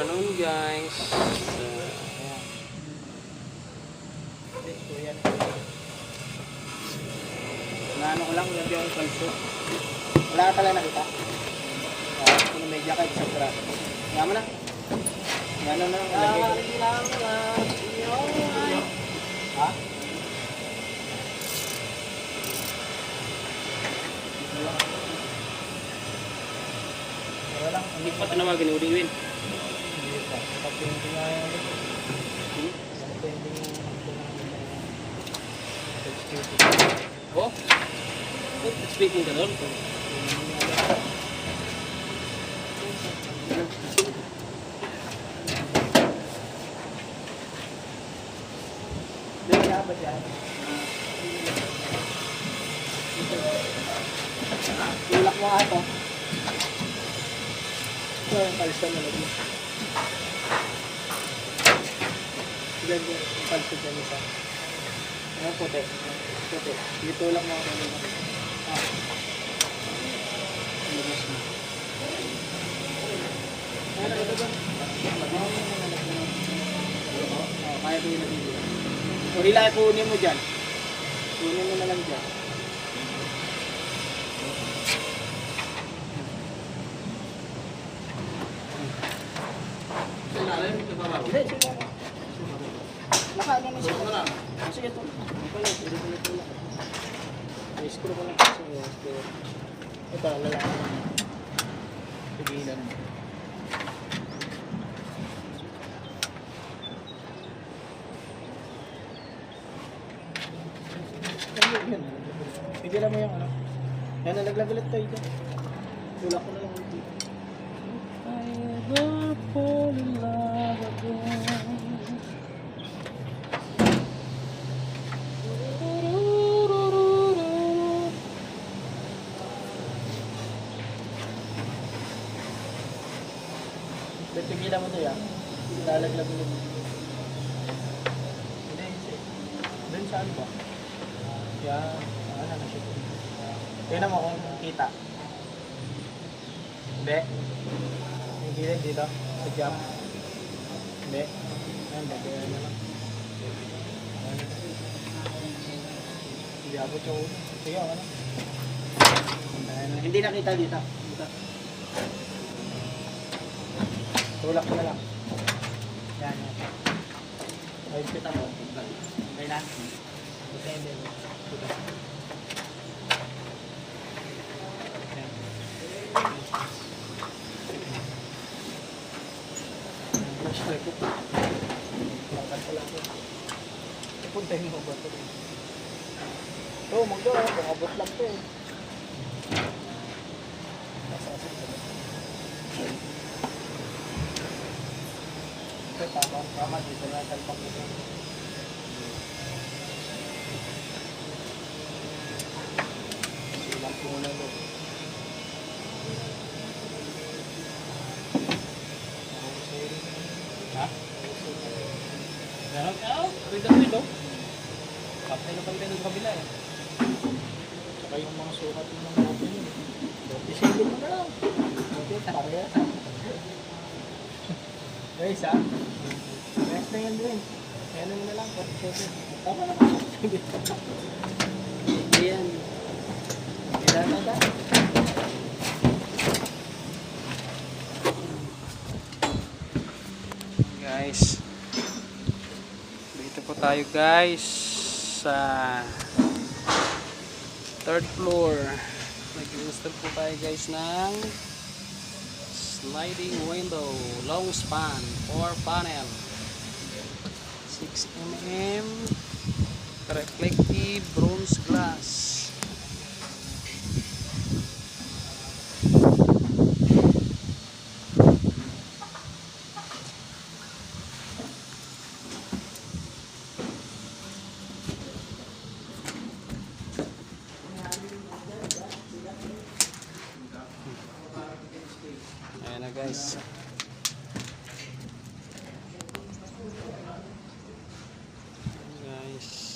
afternoon guys. Naano ko lang, lagyan ko yung kalso. Wala ka talaga nakita? Kung may jacket sa braso. Nga mo na. Gano'n na. Ha? Wala lang. Hindi pa tanawagan ni Udiwin. Hindi pa. Kapag hindi nga yung Oh? Speaking ka doon? Hindi nga ba dyan? Tulak mo ato. Ito yung kalso na lagi. Diyan yung kalso dyan isa. Ano puti? Puti. Itulak mo ako nila. Lumos mo. Ano ito ba? Kaya ko yung nabili. O hila, kunin mo dyan. Kunin mo na lang dyan. Hindi, sige ako. Nakaano na siya. Sige ito. Ito lang. I-screw ko lang kasi. Ito, lalaki. Pigilan mo. Yun. Pigilan mo yung ano. Yan, nalaglag ulit tayo dyan. Tulak ko na lang ulit dito. I ever fall in love again. Pigilan mo ito yan. Lalaglag ulit. Hindi, doon saan ba? Yan. Ano na siya. Tingnan mo kung kita. Hindi. Yung gilid dito. Sa jump. Hindi. Ayan, bagay na lang. Hindi abot yung ulo. Sige, ako na. Hindi nakita dito. Dito. Tulak ko na lang. Yan. Ay, kita mo. Okay na. Okay na. Kita. Masyari ko pa. Lakad ko lang. Puntahin mo ba ito? Ito, magdara. Pangabot lang ito eh. Nasasag ka ba? Ito, tama. Dito na talpak ito. Silang muna ito. Ha? Meron ka? Rido. Kapay na pagkano sa kabila eh. Saka yung mga sukat yung mga natin yun. Isipin mo na lang. Okay, parehas. Guys ha? Rest na yan din. Ano mo na lang, 47. Tama na. Ayan. Ilan na ka? Guys. Dito po tayo guys sa third floor. Nag-install po tayo guys ng sliding window, long span, 4 panel, 6 mm reflective bronze glass. Ayan na guys. Guys.